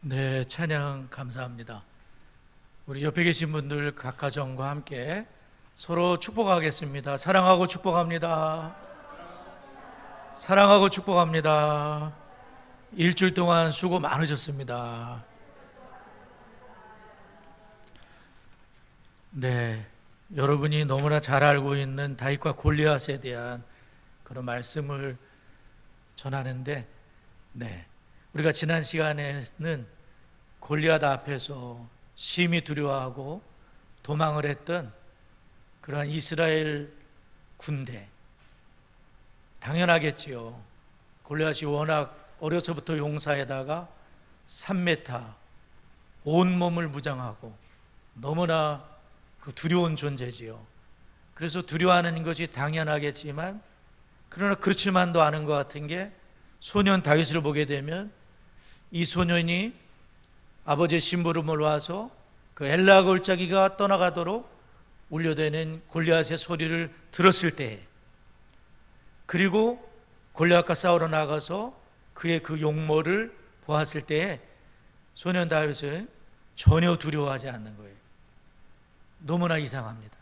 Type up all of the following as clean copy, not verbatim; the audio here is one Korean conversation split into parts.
네, 찬양 감사합니다. 우리 옆에 계신 분들 각 가정과 함께 서로 축복하겠습니다. 사랑하고 축복합니다. 사랑하고 축복합니다. 일주일 동안 수고 많으셨습니다. 네, 여러분이 너무나 잘 알고 있는 다윗과 골리앗에 대한 그런 말씀을 전하는데, 우리가 지난 시간에는 골리앗 앞에서 심히 두려워하고 도망을 했던 그러한 이스라엘 군대, 당연하겠지요. 골리앗이 워낙 어려서부터 용사에다가 3m 온몸을 무장하고 너무나 그 두려운 존재지요. 그래서 두려워하는 것이 당연하겠지만, 그러나 그렇지만도 않은 것 같은 게, 소년 다윗을 보게 되면 이 소년이 아버지의 심부름을 와서 그 엘라 골짜기가 떠나가도록 울려대는 골리앗의 소리를 들었을 때, 그리고 골리앗과 싸우러 나가서 그의 그 용모를 보았을 때에 소년 다윗은 전혀 두려워하지 않는 거예요. 너무나 이상합니다.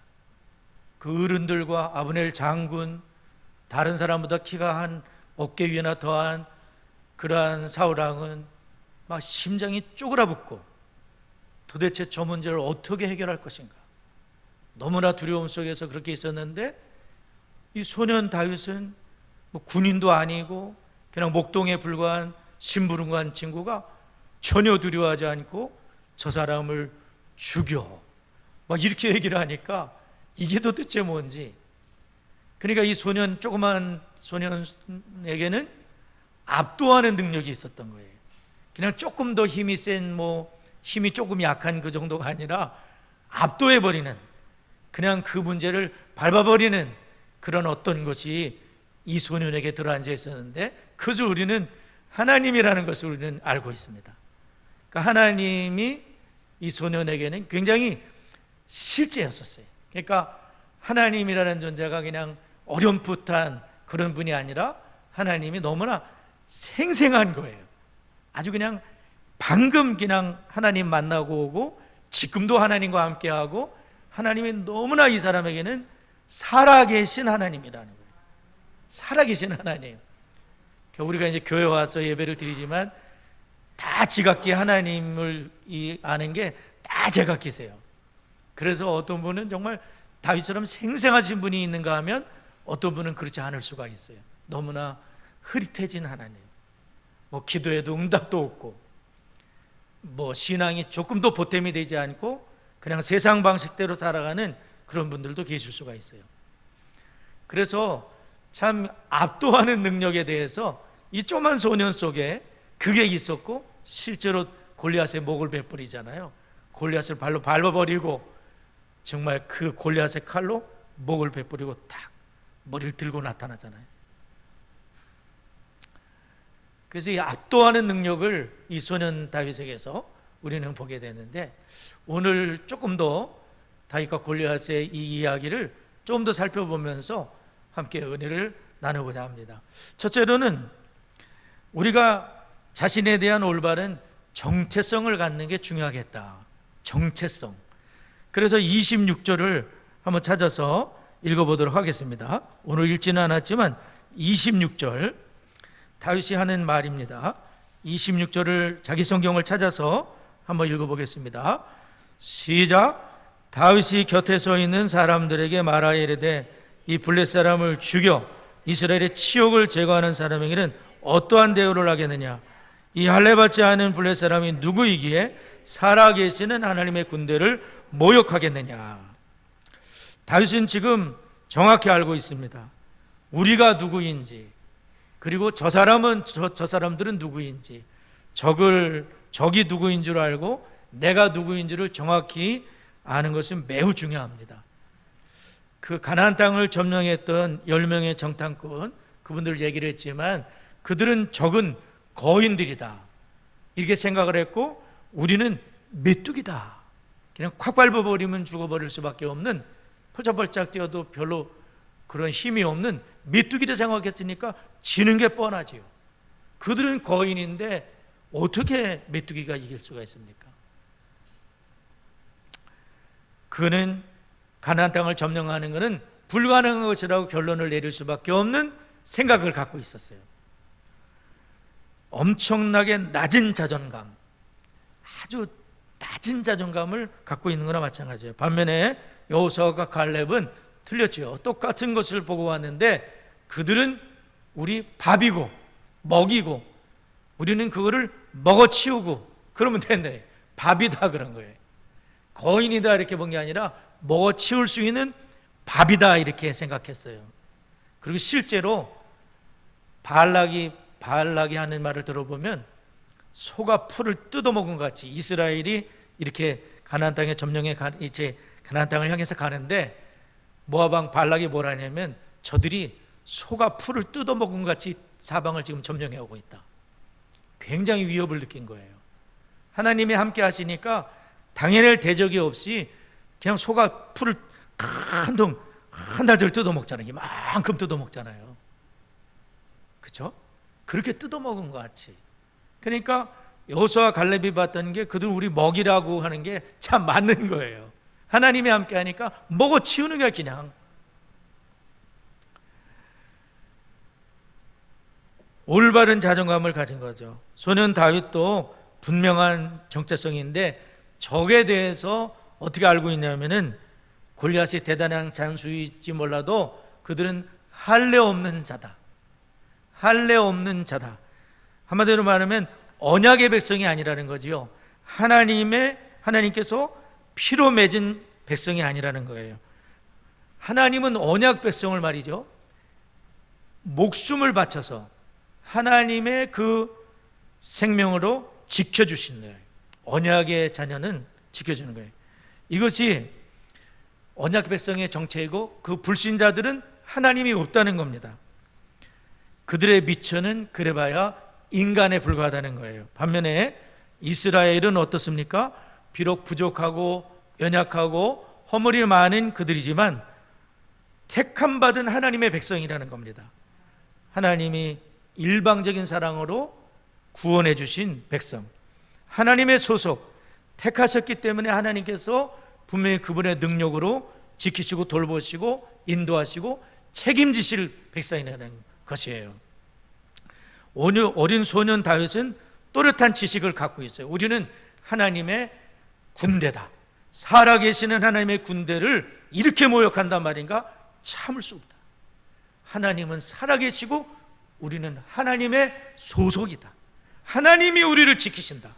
그 어른들과 아브넬 장군, 다른 사람보다 키가 한 어깨 위나 더한 그러한 사울왕은 막 심장이 쪼그라붙고 도대체 저 문제를 어떻게 해결할 것인가, 너무나 두려움 속에서 그렇게 있었는데, 이 소년 다윗은 뭐 군인도 아니고 그냥 목동에 불과한 심부름관 친구가 전혀 두려워하지 않고 저 사람을 죽여, 막 이렇게 얘기를 하니까 이게 도대체 뭔지. 그러니까 이 조그만 소년에게는 압도하는 능력이 있었던 거예요. 그냥 조금 더 힘이 센, 힘이 조금 약한 그 정도가 아니라 압도해버리는, 그냥 그 문제를 밟아버리는 그런 어떤 것이 이 소년에게 들어앉아 있었는데, 그것을 우리는 하나님이라는 것을 우리는 알고 있습니다. 그러니까 하나님이 이 소년에게는 굉장히 실제였었어요. 그러니까 하나님이라는 존재가 그냥 어렴풋한 그런 분이 아니라 하나님이 너무나 생생한 거예요. 아주 그냥 방금 그냥 하나님 만나고 오고 지금도 하나님과 함께하고, 하나님이 너무나 이 사람에게는 살아계신 하나님이라는 거예요. 살아계신 하나님. 우리가 이제 교회 와서 예배를 드리지만 다 지각기 하나님을 아는 게 다 제각기세요. 그래서 어떤 분은 정말 다윗처럼 생생하신 분이 있는가 하면 어떤 분은 그렇지 않을 수가 있어요. 너무나 흐릿해진 하나님, 기도에도 응답도 없고, 신앙이 조금도 보탬이 되지 않고 그냥 세상 방식대로 살아가는 그런 분들도 계실 수가 있어요. 그래서 참 압도하는 능력에 대해서 이 조그만 소년 속에 그게 있었고, 실제로 골리앗의 목을 베뿌리잖아요. 골리앗을 발로 밟아버리고 정말 그 골리앗의 칼로 목을 베뿌리고 딱 머리를 들고 나타나잖아요. 그래서 이 압도하는 능력을 이 소년 다윗에게서 우리는 보게 되는데, 오늘 조금 더 다윗과 골리앗의 이 이야기를 좀 더 살펴보면서 함께 은혜를 나누고자 합니다. 첫째로는 우리가 자신에 대한 올바른 정체성을 갖는 게 중요하겠다. 정체성. 그래서 26절을 한번 찾아서 읽어보도록 하겠습니다. 오늘 읽지는 않았지만 26절 다윗이 하는 말입니다. 26절을 자기 성경을 찾아서 한번 읽어보겠습니다. 시작. 다윗이 곁에 서 있는 사람들에게 말하여 이르되 이 블렛 사람을 죽여 이스라엘의 치욕을 제거하는 사람에게는 어떠한 대우를 하겠느냐. 이 할례받지 않은 블렛 사람이 누구이기에 살아계시는 하나님의 군대를 모욕하겠느냐. 다윗은 지금 정확히 알고 있습니다. 우리가 누구인지, 그리고 저 사람들은 누구인지, 적이 누구인 줄 알고 내가 누구인 줄을 정확히 아는 것은 매우 중요합니다. 그 가나안 땅을 점령했던 10명의 정탐꾼, 그분들 얘기를 했지만 그들은 적은 거인들이다 이렇게 생각을 했고, 우리는 메뚜기다, 그냥 콱 밟아버리면 죽어버릴 수밖에 없는, 펄쩍펄쩍 뛰어도 별로 그런 힘이 없는 메뚜기를 생각했으니까 지는 게 뻔하지요. 그들은 거인인데 어떻게 메뚜기가 이길 수가 있습니까? 그는 가나안 땅을 점령하는 것은 불가능한 것이라고 결론을 내릴 수밖에 없는 생각을 갖고 있었어요. 엄청나게 낮은 자존감, 아주 낮은 자존감을 갖고 있는 거나 마찬가지예요. 반면에 여호수아와 갈렙은 틀렸죠. 똑같은 것을 보고 왔는데 그들은 우리 밥이고 먹이고 우리는 그거를 먹어치우고 그러면 된대. 밥이다 그런 거예요. 거인이다 이렇게 본 게 아니라 먹어치울 수 있는 밥이다 이렇게 생각했어요. 그리고 실제로 발락이 하는 말을 들어보면 소가 풀을 뜯어먹은 것 같이 이스라엘이 이렇게 가나안 땅에 점령해 이제 가나안 땅을 향해서 가는데 모압 왕 발락이 뭐라 하냐면 저들이 소가 풀을 뜯어먹은 것 같이 사방을 지금 점령해 오고 있다. 굉장히 위협을 느낀 거예요. 하나님이 함께 하시니까 당연할 대적이 없이 그냥 소가 풀을 한 다리를 뜯어먹잖아요. 이만큼 뜯어먹잖아요. 그렇죠? 그렇게 뜯어먹은 것 같이. 그러니까 여호수아와 갈렙이 봤던 게 그들 우리 먹이라고 하는 게 참 맞는 거예요. 하나님이 함께 하니까 먹어치우는 게 그냥. 올바른 자존감을 가진 거죠. 소년 다윗도 분명한 정체성인데 적에 대해서 어떻게 알고 있냐면은 골리앗이 대단한 장수일지 몰라도 그들은 할례 없는 자다. 할례 없는 자다. 한마디로 말하면 언약의 백성이 아니라는 거지요. 하나님께서 피로 맺은 백성이 아니라는 거예요. 하나님은 언약 백성을 말이죠. 목숨을 바쳐서 하나님의 그 생명으로 지켜주신 거예요. 언약의 자녀는 지켜주는 거예요. 이것이 언약 백성의 정체이고 그 불신자들은 하나님이 없다는 겁니다. 그들의 미천은 그래봐야 인간에 불과하다는 거예요. 반면에 이스라엘은 어떻습니까? 비록 부족하고 연약하고 허물이 많은 그들이지만 택함받은 하나님의 백성이라는 겁니다. 하나님이 일방적인 사랑으로 구원해 주신 백성, 하나님의 소속, 택하셨기 때문에 하나님께서 분명히 그분의 능력으로 지키시고 돌보시고 인도하시고 책임지실 백성이라는 것이에요. 어린 소년 다윗은 또렷한 지식을 갖고 있어요. 우리는 하나님의 군대다. 살아계시는 하나님의 군대를 이렇게 모욕한단 말인가? 참을 수 없다. 하나님은 살아계시고 우리는 하나님의 소속이다. 하나님이 우리를 지키신다.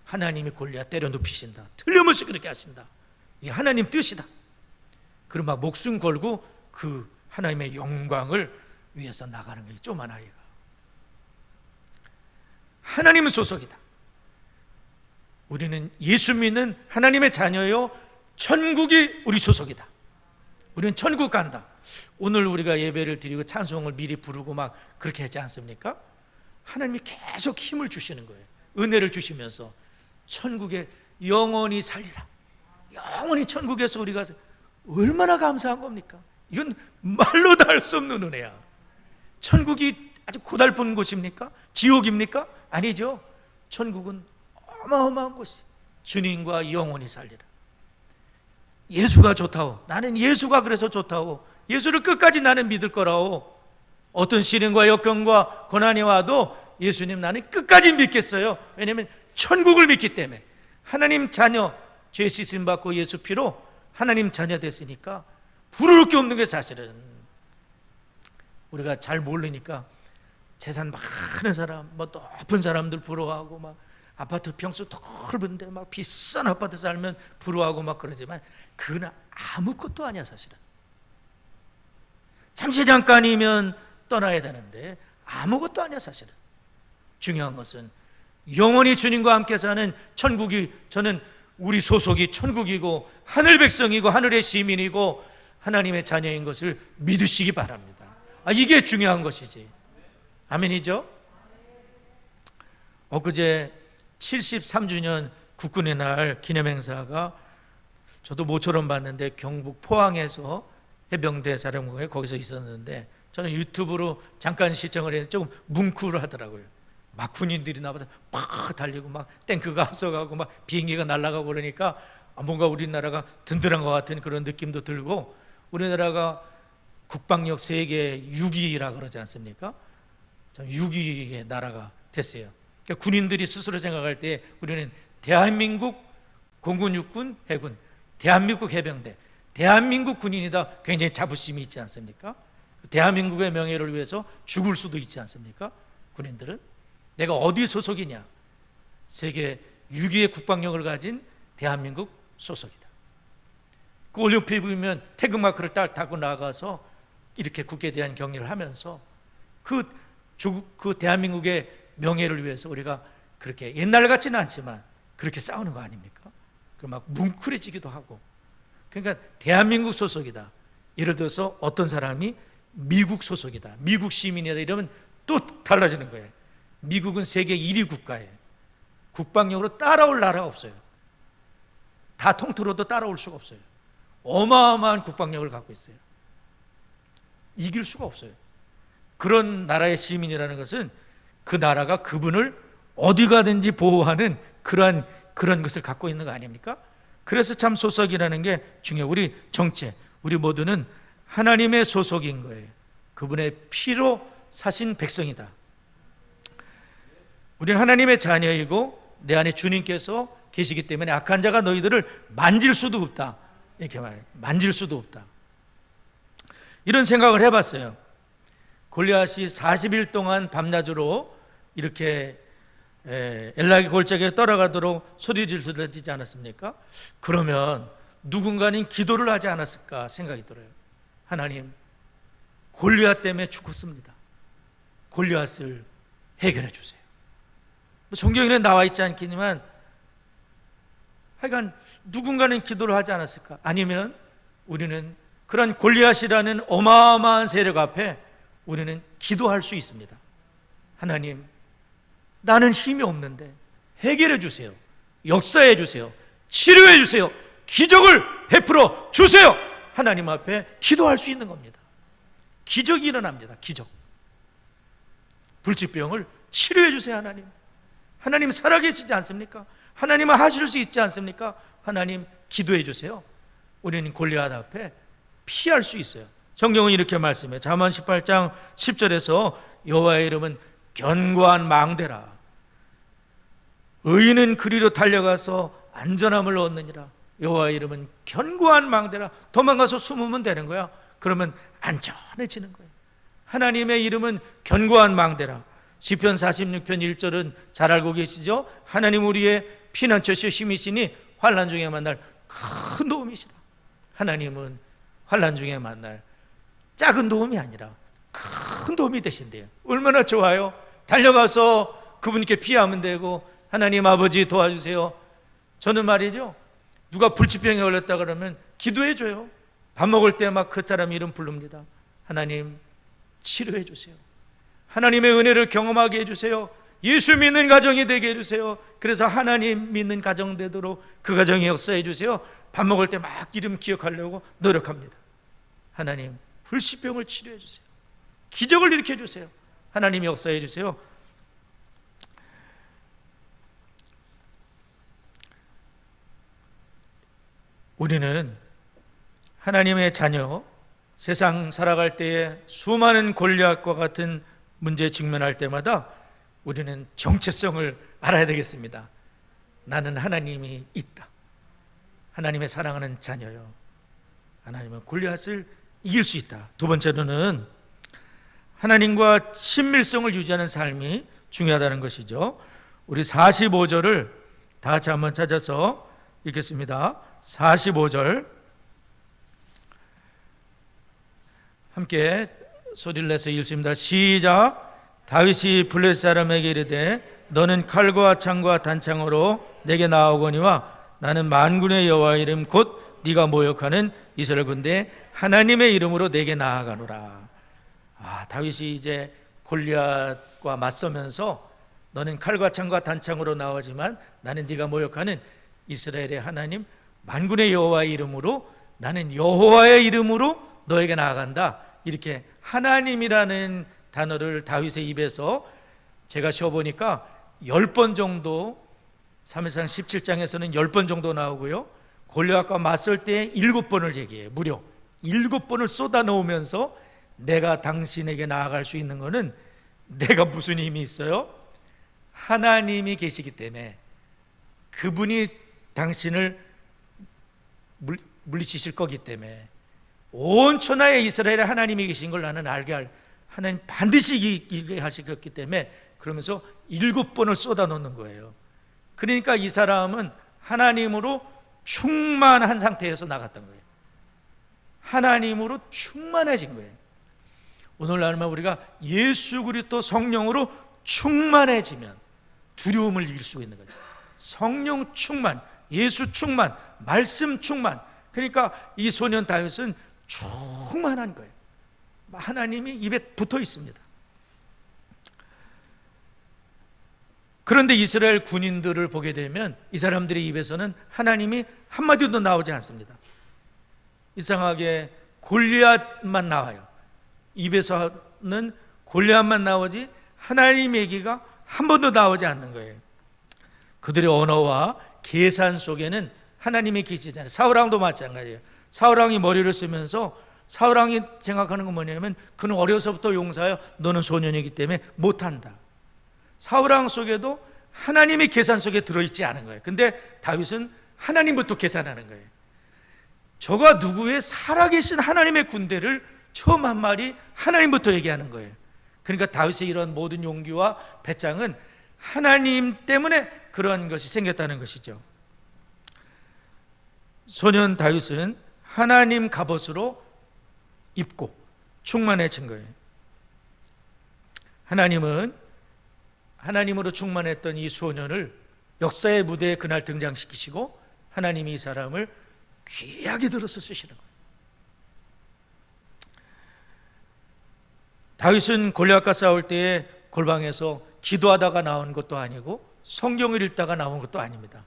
하나님이 골리앗 때려 눕히신다. 틀림없이 그렇게 하신다. 이게 하나님 뜻이다. 그럼 막 목숨 걸고 그 하나님의 영광을 위해서 나가는 거예요. 조그만 아이가. 하나님은 소속이다. 우리는 예수 믿는 하나님의 자녀요. 천국이 우리 소속이다. 우리는 천국 간다. 오늘 우리가 예배를 드리고 찬송을 미리 부르고 막 그렇게 하지 않습니까? 하나님이 계속 힘을 주시는 거예요. 은혜를 주시면서 천국에 영원히 살리라. 영원히 천국에서 우리가 얼마나 감사한 겁니까? 이건 말로 다 할 수 없는 은혜야. 천국이 아주 고달픈 곳입니까? 지옥입니까? 아니죠. 천국은 어마어마한 곳이 주님과 영원히 살리라. 예수가 좋다오. 나는 예수가 그래서 좋다오. 예수를 끝까지 나는 믿을 거라오. 어떤 시련과 역경과 고난이 와도 예수님 나는 끝까지 믿겠어요. 왜냐하면 천국을 믿기 때문에. 하나님 자녀, 죄 씻음 받고 예수 피로 하나님 자녀 됐으니까 부러울 게 없는 게 사실은. 우리가 잘 모르니까 재산 많은 사람, 뭐 높은 사람들 부러워하고 막 아파트 평수 넓은데 막 비싼 아파트 살면 부러워하고 막 그러지만 그건 아무것도 아니야 사실은. 잠시 잠깐이면 떠나야 되는데 아무것도 아니야 사실은. 중요한 것은 영원히 주님과 함께 사는 천국이, 저는 우리 소속이 천국이고 하늘 백성이고 하늘의 시민이고 하나님의 자녀인 것을 믿으시기 바랍니다. 이게 중요한 것이지. 아멘이죠? 엊그제 73주년 국군의 날 기념행사가 저도 모처럼 봤는데 경북 포항에서 해병대 사령부에 거기서 있었는데 저는 유튜브로 잠깐 시청을 했는데 조금 뭉클하더라고요. 막 군인들이 나와서 막 달리고 막 탱크가 앞서가고 막 비행기가 날아가고 그러니까 뭔가 우리나라가 든든한 것 같은 그런 느낌도 들고, 우리나라가 국방력 세계 6위라 그러지 않습니까? 6위의 나라가 됐어요. 그러니까 군인들이 스스로 생각할 때 우리는 대한민국 공군, 육군, 해군, 대한민국 해병대, 대한민국 군인이다, 굉장히 자부심이 있지 않습니까? 대한민국의 명예를 위해서 죽을 수도 있지 않습니까? 군인들은 내가 어디 소속이냐, 세계 6위의 국방력을 가진 대한민국 소속이다. 그 올림픽에 보면 태극마크를 딱 타고 나가서 이렇게 국회에 대한 격려를 하면서 그 대한민국의 명예를 위해서 우리가 그렇게 옛날 같지는 않지만 그렇게 싸우는 거 아닙니까? 그 막 뭉클해지기도 하고. 그러니까 대한민국 소속이다. 예를 들어서 어떤 사람이 미국 소속이다, 미국 시민이다 이러면 또 달라지는 거예요. 미국은 세계 1위 국가예요. 국방력으로 따라올 나라가 없어요. 다 통틀어도 따라올 수가 없어요. 어마어마한 국방력을 갖고 있어요. 이길 수가 없어요. 그런 나라의 시민이라는 것은 그 나라가 그분을 어디 가든지 보호하는 그런 것을 갖고 있는 거 아닙니까? 그래서 참 소속이라는 게 중요해요. 우리 정체, 우리 모두는 하나님의 소속인 거예요. 그분의 피로 사신 백성이다. 우리는 하나님의 자녀이고 내 안에 주님께서 계시기 때문에 악한 자가 너희들을 만질 수도 없다, 이렇게 말해요. 만질 수도 없다. 이런 생각을 해봤어요. 골리앗이 40일 동안 밤낮으로 이렇게 엘락의 골짜기에 떠나가도록 소리를 들리지 않았습니까? 그러면 누군가는 기도를 하지 않았을까 생각이 들어요. 하나님, 골리앗 때문에 죽었습니다. 골리앗을 해결해 주세요. 성경에는 나와 있지 않겠지만 하여간 누군가는 기도를 하지 않았을까? 아니면 우리는 그런 골리앗이라는 어마어마한 세력 앞에 우리는 기도할 수 있습니다. 하나님, 나는 힘이 없는데 해결해 주세요. 역사해 주세요. 치료해 주세요. 기적을 베풀어 주세요. 하나님 앞에 기도할 수 있는 겁니다. 기적이 일어납니다. 기적. 불치병을 치료해 주세요. 하나님. 하나님 살아계시지 않습니까? 하나님은 하실 수 있지 않습니까? 하나님 기도해 주세요. 우리는 골리앗 앞에 피할 수 있어요. 성경은 이렇게 말씀해요. 잠언 18장 10절에서 여호와의 이름은 견고한 망대라. 의인은 그리로 달려가서 안전함을 얻느니라. 여호와의 이름은 견고한 망대라. 도망가서 숨으면 되는 거야. 그러면 안전해지는 거예요. 하나님의 이름은 견고한 망대라. 시편 46편 1절은 잘 알고 계시죠? 하나님 우리의 피난처시오 힘이시니 환난 중에 만날 큰 도움이시라. 하나님은 환난 중에 만날 작은 도움이 아니라 큰 도움이 되신대요. 얼마나 좋아요. 달려가서 그분께 피하면 되고, 하나님 아버지 도와주세요. 저는 말이죠, 누가 불치병에 걸렸다 그러면 기도해 줘요. 밥 먹을 때 막 그 사람 이름 부릅니다. 하나님 치료해 주세요. 하나님의 은혜를 경험하게 해주세요. 예수 믿는 가정이 되게 해주세요. 그래서 하나님 믿는 가정 되도록 그 가정에 역사해 주세요. 밥 먹을 때 막 이름 기억하려고 노력합니다. 하나님 불치병을 치료해 주세요. 기적을 일으켜 주세요. 하나님 역사해 주세요. 우리는 하나님의 자녀, 세상 살아갈 때에 수많은 골리앗과 같은 문제에 직면할 때마다 우리는 정체성을 알아야 되겠습니다. 나는 하나님이 있다. 하나님의 사랑하는 자녀요. 하나님은 골리앗을 이길 수 있다. 두 번째로는 하나님과 친밀성을 유지하는 삶이 중요하다는 것이죠. 우리 45절을 다 같이 한번 찾아서 읽겠습니다. 45절 함께 소리를 내서 읽습니다. 시작. 다윗이 블레셋 사람에게 이르되 너는 칼과 창과 단창으로 내게 나아오거니와 나는 만군의 여호와의 이름 곧 네가 모욕하는 이스라엘 군대 하나님의 이름으로 내게 나아가노라. 다윗이 이제 골리앗과 맞서면서 너는 칼과 창과 단창으로 나오지만 나는 네가 모욕하는 이스라엘의 하나님 만군의 여호와의 이름으로, 나는 여호와의 이름으로 너에게 나아간다. 이렇게 하나님이라는 단어를 다윗의 입에서 제가 쉬어보니까 10번 정도, 사무엘상 17장에서는 10번 정도 나오고요, 골리앗과 맞설 때 7번을 얘기해요. 무려 7번을 쏟아 놓으면서 내가 당신에게 나아갈 수 있는 것은 내가 무슨 힘이 있어요? 하나님이 계시기 때문에, 그분이 당신을 물리치실 거기 때문에, 온 천하에 이스라엘에 하나님이 계신 걸 나는 알게 할, 하나님 반드시 이기게 하시겠기 때문에, 그러면서 7번을 쏟아 놓는 거예요. 그러니까 이 사람은 하나님으로 충만한 상태에서 나갔던 거예요. 하나님으로 충만해진 거예요. 오늘날은 우리가 예수 그리스도 성령으로 충만해지면 두려움을 이길 수 있는 거죠. 성령 충만, 예수 충만, 말씀 충만. 그러니까 이 소년 다윗은 충만한 거예요. 하나님이 입에 붙어 있습니다. 그런데 이스라엘 군인들을 보게 되면 이 사람들의 입에서는 하나님이 한마디도 나오지 않습니다. 이상하게 골리앗만 나와요. 입에서는 골리앗만 나오지 하나님 얘기가 한 번도 나오지 않는 거예요. 그들의 언어와 계산 속에는 하나님이 계시잖아요. 사울왕도 마찬가지예요. 사울왕이 머리를 쓰면서 사울왕이 생각하는 건 뭐냐면, 그는 어려서부터 용사여 너는 소년이기 때문에 못한다. 사울왕 속에도 하나님의 계산 속에 들어있지 않은 거예요. 근데 다윗은 하나님부터 계산하는 거예요. 저가 누구의 살아계신 하나님의 군대를 처음 한 말이 하나님부터 얘기하는 거예요. 그러니까 다윗의 이런 모든 용기와 배짱은 하나님 때문에 그런 것이 생겼다는 것이죠. 소년 다윗은 하나님 갑옷으로 입고 충만해진 거예요. 하나님은 하나님으로 충만했던 이 소년을 역사의 무대에 그날 등장시키시고, 하나님이 이 사람을 귀하게 들어서 쓰시는 거예요. 다윗은 골리앗과 싸울 때에 골방에서 기도하다가 나온 것도 아니고 성경을 읽다가 나온 것도 아닙니다.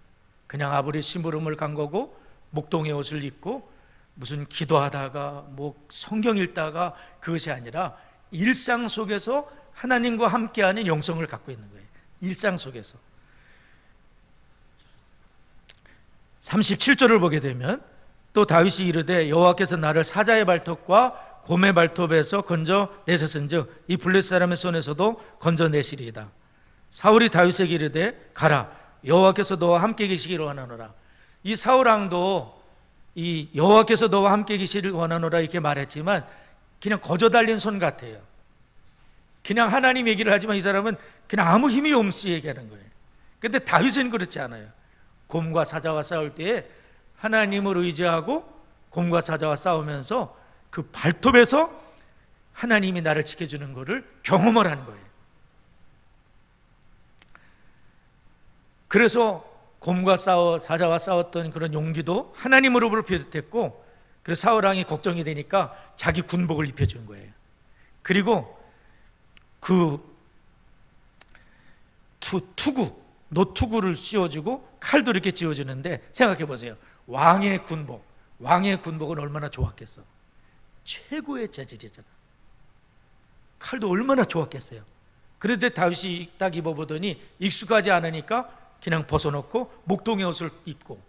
그냥 아무리 심부름을 간 거고 목동의 옷을 입고 무슨 기도하다가 뭐 성경 읽다가, 그것이 아니라 일상 속에서 하나님과 함께하는 영성을 갖고 있는 거예요. 일상 속에서. 37절을 보게 되면, 또 다윗이 이르되 여호와께서 나를 사자의 발톱과 곰의 발톱에서 건져 내셨은즉 이 블레셋 사람의 손에서도 건져 내시리이다. 사울이 다윗에게 이르되 가라, 여호와께서 너와 함께 계시기를 원하노라. 이 사울왕도 이 여호와께서 너와 함께 계시기를 원하노라 이렇게 말했지만 그냥 거저 달린 손 같아요. 그냥 하나님 얘기를 하지만 이 사람은 그냥 아무 힘이 없이 얘기하는 거예요. 근데 다윗은 그렇지 않아요. 곰과 사자와 싸울 때에 하나님을 의지하고 곰과 사자와 싸우면서 그 발톱에서 하나님이 나를 지켜주는 것을 경험을 한 거예요. 그래서 곰과 사자와 싸웠던 그런 용기도 하나님으로부터 비롯했고, 그래서 사울왕이 걱정이 되니까 자기 군복을 입혀준 거예요. 그리고 그 노투구를 씌워주고 칼도 이렇게 쥐어주는데, 생각해 보세요. 왕의 군복은 얼마나 좋았겠어. 최고의 재질이잖아. 칼도 얼마나 좋았겠어요. 그런데 다윗이 딱 입어보더니 익숙하지 않으니까 그냥 벗어놓고 목동의 옷을 입고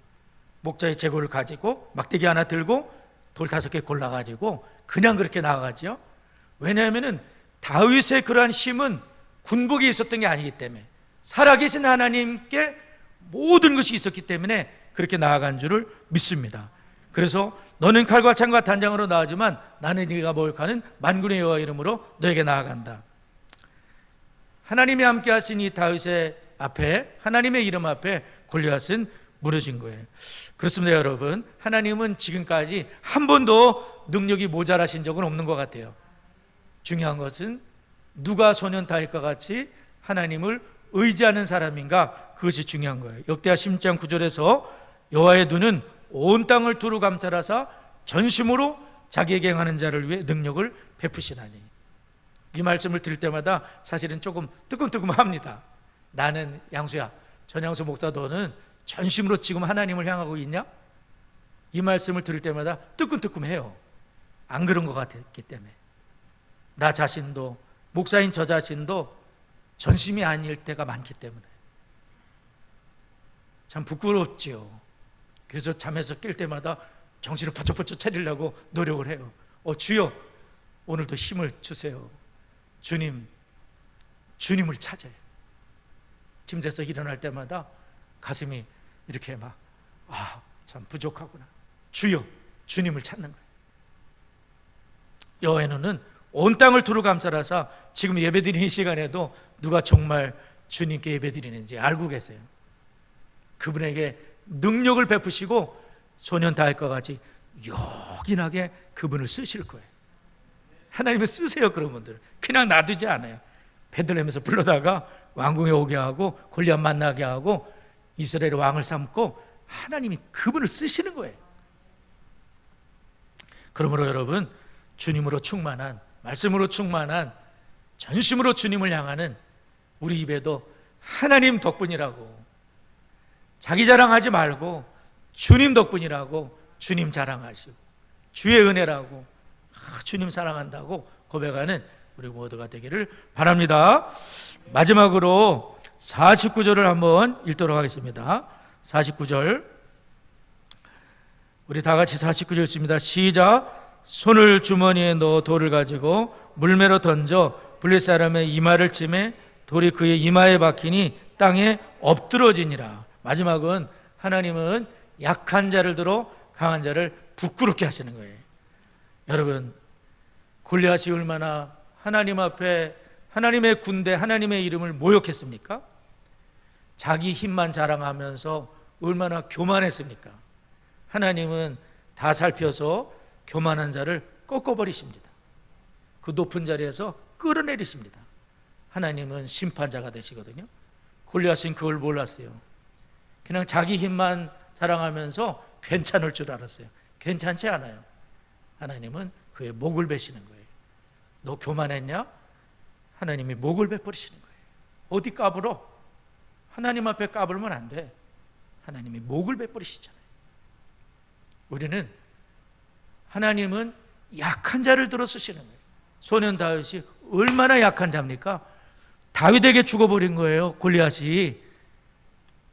목자의 제고를 가지고 막대기 하나 들고 돌 5개 골라가지고 그냥 그렇게 나아가죠. 왜냐하면 다윗의 그러한 힘은 군복에 있었던 게 아니기 때문에, 살아계신 하나님께 모든 것이 있었기 때문에 그렇게 나아간 줄을 믿습니다. 그래서 너는 칼과 창과 단장으로 나아지만 나는 네가 목욕하는 만군의 여호와 이름으로 너에게 나아간다. 하나님이 함께 하신 이 다윗의 앞에, 하나님의 이름 앞에 골리앗은 무너진 거예요. 그렇습니다. 여러분, 하나님은 지금까지 한 번도 능력이 모자라신 적은 없는 것 같아요. 중요한 것은 누가 소년 다윗과 같이 하나님을 의지하는 사람인가, 그것이 중요한 거예요. 역대하 10장 9절에서 여호와의 눈은 온 땅을 두루 감찰하사 전심으로 자기에게 행하는 자를 위해 능력을 베푸시나니. 이 말씀을 들을 때마다 사실은 조금 뜨끔뜨끔합니다. 나는 양수야, 전양수 목사, 너는 전심으로 지금 하나님을 향하고 있냐? 이 말씀을 들을 때마다 뜨끔뜨끔해요. 안 그런 것 같았기 때문에. 나 자신도, 목사인 저 자신도 전심이 아닐 때가 많기 때문에 참 부끄럽지요. 그래서 잠에서 깰 때마다 정신을 번쩍번쩍 차리려고 노력을 해요. 주여, 오늘도 힘을 주세요. 주님을 찾아요. 침대에서 일어날 때마다 가슴이 이렇게 막 참 부족하구나. 주여, 주님을 찾는 거예요. 여호와는 온 땅을 두루 감싸라사 지금 예배드리는 시간에도 누가 정말 주님께 예배드리는지 알고 계세요. 그분에게 능력을 베푸시고 소년 다윗과 같이 요긴하게 그분을 쓰실 거예요. 하나님은 쓰세요. 그런 분들을 그냥 놔두지 않아요. 베들레헴에서 불러다가 왕궁에 오게 하고 골리앗 만나게 하고 이스라엘의 왕을 삼고 하나님이 그분을 쓰시는 거예요. 그러므로 여러분, 주님으로 충만한, 말씀으로 충만한, 전심으로 주님을 향하는 우리 입에도 하나님 덕분이라고, 자기 자랑하지 말고 주님 덕분이라고 주님 자랑하시고, 주의 은혜라고, 주님 사랑한다고 고백하는 우리 모두가 되기를 바랍니다. 마지막으로 49절을 한번 읽도록 하겠습니다. 49절, 우리 다 같이 49절 읽습니다. 시작. 손을 주머니에 넣어 돌을 가지고 물매로 던져 블레 사람의 이마를 치매 돌이 그의 이마에 박히니 땅에 엎드러지니라. 마지막은 하나님은 약한 자를 들어 강한 자를 부끄럽게 하시는 거예요. 여러분, 골리앗이 얼마나 하나님 앞에 하나님의 군대, 하나님의 이름을 모욕했습니까? 자기 힘만 자랑하면서 얼마나 교만했습니까? 하나님은 다 살펴서 교만한 자를 꺾어버리십니다. 그 높은 자리에서 끌어내리십니다. 하나님은 심판자가 되시거든요. 골리앗은 그걸 몰랐어요. 그냥 자기 힘만 자랑하면서 괜찮을 줄 알았어요. 괜찮지 않아요. 하나님은 그의 목을 베시는 거예요. 너 교만했냐? 하나님이 목을 베버리시는 거예요. 어디 까불어? 하나님 앞에 까불면 안 돼. 하나님이 목을 베버리시잖아요. 우리는 하나님은 약한 자를 들어 쓰시는 거예요. 소년 다윗이 얼마나 약한 자입니까? 다윗에게 죽어버린 거예요. 골리앗이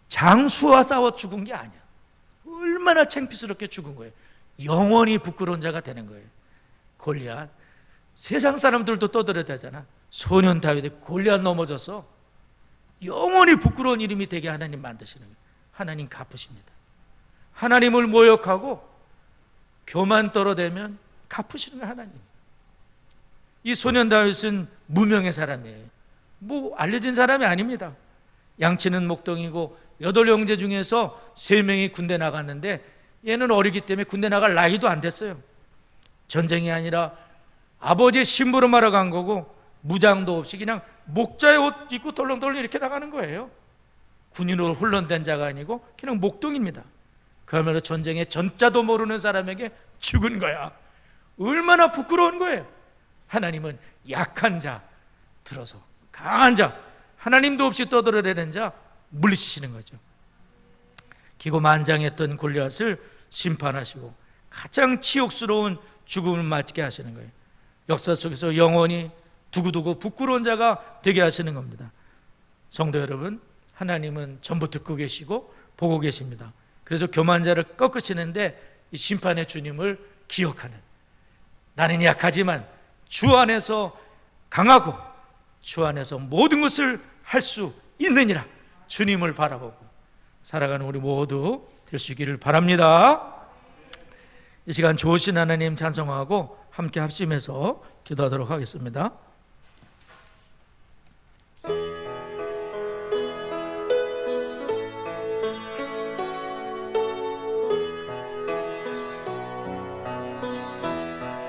장수와 싸워 죽은 게 아니야. 얼마나 창피스럽게 죽은 거예요. 영원히 부끄러운 자가 되는 거예요. 골리앗, 세상 사람들도 떠들어대잖아. 소년 다윗이 골리앗 넘어져서 영원히 부끄러운 이름이 되게 하나님 만드시는 거예요. 하나님 갚으십니다. 하나님을 모욕하고 교만 떨어대면 갚으시는 거예요. 하나님. 이 소년 다윗은 무명의 사람이에요. 뭐 알려진 사람이 아닙니다. 양치는 목동이고 8형제 중에서 3명이 군대 나갔는데 얘는 어리기 때문에 군대 나갈 나이도 안 됐어요. 전쟁이 아니라 아버지의 심부름하러 간 거고 무장도 없이 그냥 목자의 옷 입고 덜렁덜렁 이렇게 나가는 거예요. 군인으로 훈련된 자가 아니고 그냥 목동입니다. 그러면 전쟁의 전자도 모르는 사람에게 죽은 거야. 얼마나 부끄러운 거예요. 하나님은 약한 자 들어서 강한 자, 하나님도 없이 떠들어대는 자 물리치시는 거죠. 기고만장했던 골리앗을 심판하시고 가장 치욕스러운 죽음을 맞게 하시는 거예요. 역사 속에서 영원히 두고두고 부끄러운 자가 되게 하시는 겁니다. 성도 여러분, 하나님은 전부 듣고 계시고 보고 계십니다. 그래서 교만자를 꺾으시는데 이 심판의 주님을 기억하는, 나는 약하지만 주 안에서 강하고 주 안에서 모든 것을 할 수 있느니라 주님을 바라보고 살아가는 우리 모두 될 수 있기를 바랍니다. 이 시간 좋으신 하나님 찬송하고 함께 합심해서 기도하도록 하겠습니다.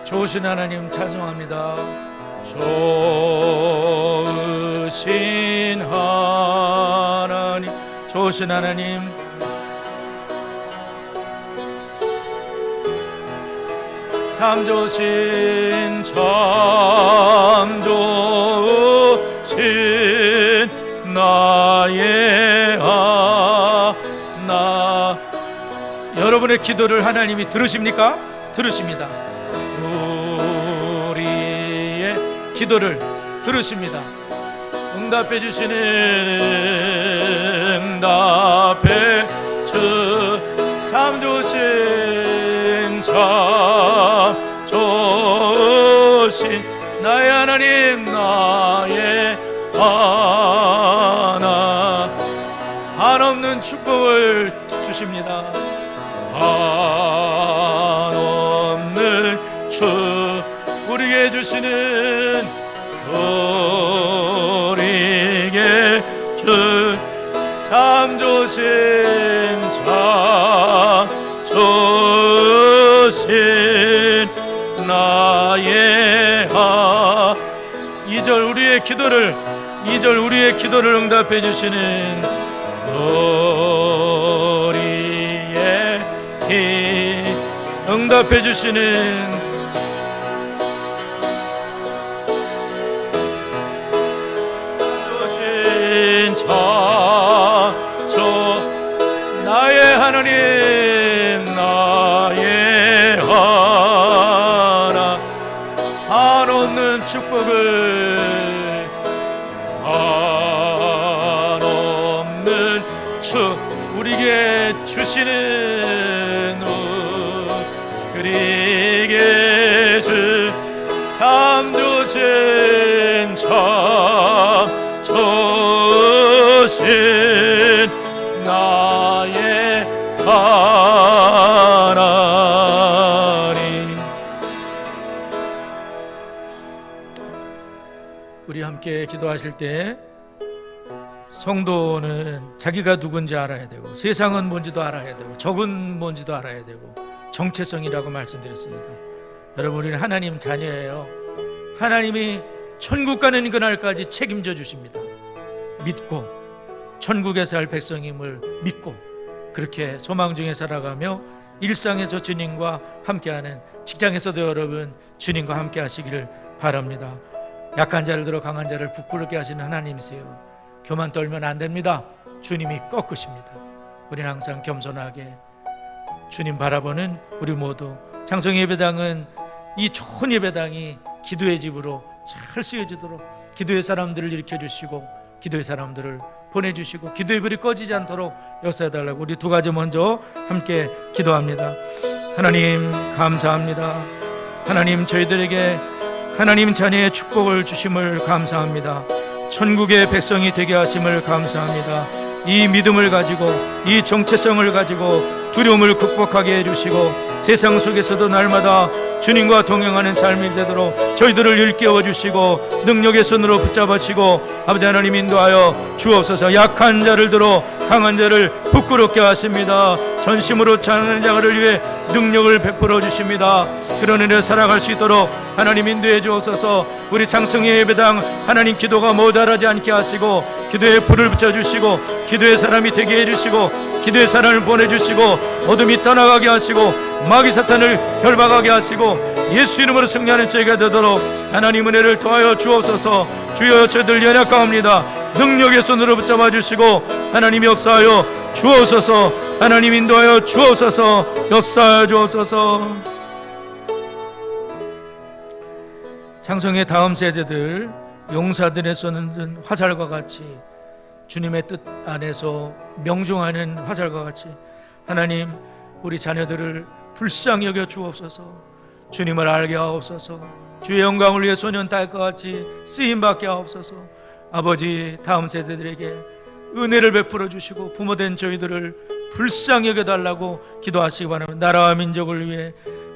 좋으신 하나님 찬송합니다. 좋으신 하나님, 좋으신 하나님, 참 좋으신 나의 하나. 여러분의 기도를 하나님이 들으십니까? 들으십니다. 우리의 기도를 들으십니다. 응답해 주시는 응답해 주 참 좋으신 참 좋으신 나의 하나님 나의 하나 한없는 축복을 주십니다. 한없는 축 우리에게 주시는 우리에게 주 참 좋으신 참 좋으신 나의 하 2절 우리의 기도를 응답해 주시는 우리의 응답해 주시는 나의 하나님 나의 하나 한없는 축복을 한없는 축 우리에게 주시는 우리에게 주 참 좋으신 참 좋으신 나의 하나님. 우리 함께 기도하실 때 성도는 자기가 누군지 알아야 되고 세상은 뭔지도 알아야 되고 적은 뭔지도 알아야 되고 정체성이라고 말씀드렸습니다. 여러분 우리는 하나님 자녀예요. 하나님이 천국 가는 그날까지 책임져 주십니다. 믿고 천국에 살 백성임을 믿고 그렇게 소망 중에 살아가며 일상에서 주님과 함께하는 직장에서도 여러분 주님과 함께 하시기를 바랍니다. 약한 자를 들어 강한 자를 부끄럽게 하시는 하나님이세요. 교만 떨면 안 됩니다. 주님이 꺾으십니다. 우리는 항상 겸손하게 주님 바라보는 우리 모두 장성 예배당은 이 좋은 예배당이 기도의 집으로 잘 쓰여지도록 기도의 사람들을 일으켜주시고 기도의 사람들을 보내주시고 기도의 불이 꺼지지 않도록 역사해달라고 우리 두 가지 먼저 함께 기도합니다. 하나님 감사합니다. 하나님 저희들에게 하나님 자녀의 축복을 주심을 감사합니다. 천국의 백성이 되게 하심을 감사합니다. 이 믿음을 가지고 이 정체성을 가지고 두려움을 극복하게 해주시고 세상 속에서도 날마다 주님과 동행하는 삶이 되도록 저희들을 일깨워 주시고 능력의 손으로 붙잡으시고 아버지 하나님 인도하여 주옵소서. 약한 자를 들어 강한 자를 부끄럽게 하십니다. 전심으로 찾는 자를 위해 능력을 베풀어 주십니다. 그런 은혜 살아갈 수 있도록 하나님 인도해 주옵소서. 우리 장성의 예배당 하나님 기도가 모자라지 않게 하시고 기도에 불을 붙여주시고 기도의 사람이 되게 해주시고 기도의 사람을 보내주시고 어둠이 떠나가게 하시고 마귀 사탄을 결박하게 하시고 예수 이름으로 승리하는 저희가 되도록 하나님 은혜를 더하여 주옵소서. 주여 저희들 연약하옵니다. 능력의 손으로 붙잡아 주시고 하나님 역사하여 주옵소서. 하나님 인도하여 주옵소서. 역사하여 주옵소서. 장성의 다음 세대들 용사들의 쏘는 화살과 같이 주님의 뜻 안에서 명중하는 화살과 같이 하나님 우리 자녀들을 불쌍히 여겨 주옵소서. 주님을 알게 하옵소서. 주의 영광을 위해 소년 딸과 같이 쓰임받게 하옵소서. 아버지 다음 세대들에게 은혜를 베풀어 주시고 부모된 저희들을 불쌍히 여겨달라고 기도하시기 바랍니다. 나라와 민족을 위해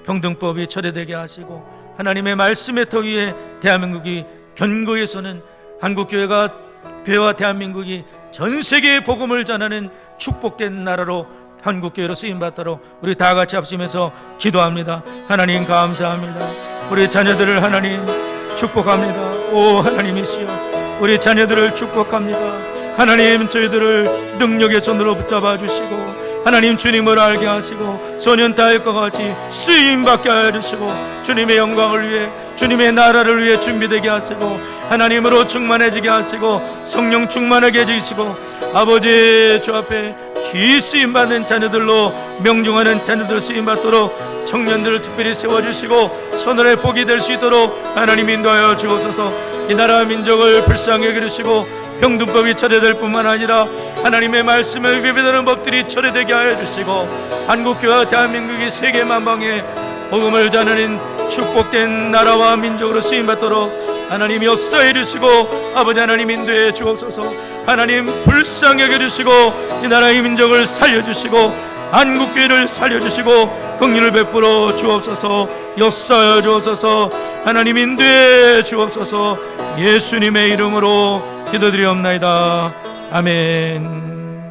평등법이 철회되게 하시고 하나님의 말씀의 터 위에 대한민국이 견고히 서는 한국교회가 교회와 대한민국이 전 세계에 복음을 전하는 축복된 나라로 한국교회로 쓰임받도록 우리 다 같이 합심해서 기도합니다. 하나님 감사합니다. 우리 자녀들을 하나님 축복합니다. 오 하나님이시여 우리 자녀들을 축복합니다. 하나님 저희들을 능력의 손으로 붙잡아 주시고 하나님 주님을 알게 하시고 소년 딸과 같이 쓰임받게 하여 주시고 주님의 영광을 위해 주님의 나라를 위해 준비되게 하시고 하나님으로 충만해지게 하시고 성령 충만하게 해주시고 아버지 주 앞에 귀 쓰임받는 자녀들로 명중하는 자녀들 쓰임받도록 청년들을 특별히 세워주시고 선언의 복이 될 수 있도록 하나님 인도하여 주옵소서. 이 나라 민족을 불쌍히 여기시고 병든법이 철회될 뿐만 아니라 하나님의 말씀을 비비드는 법들이 철회되게 하여 주시고, 한국교회와 대한민국이 세계 만방에 복음을 전하는 축복된 나라와 민족으로 쓰임받도록 하나님 역사해 주시고, 아버지 하나님 인도해 주옵소서. 하나님 불쌍히 여겨주시고 이 나라의 민족을 살려주시고 한국교회를 살려주시고 긍휼을 베풀어 주옵소서. 역사하여 주옵소서. 하나님 인도해 주옵소서. 예수님의 이름으로 기도드리옵나이다. 아멘.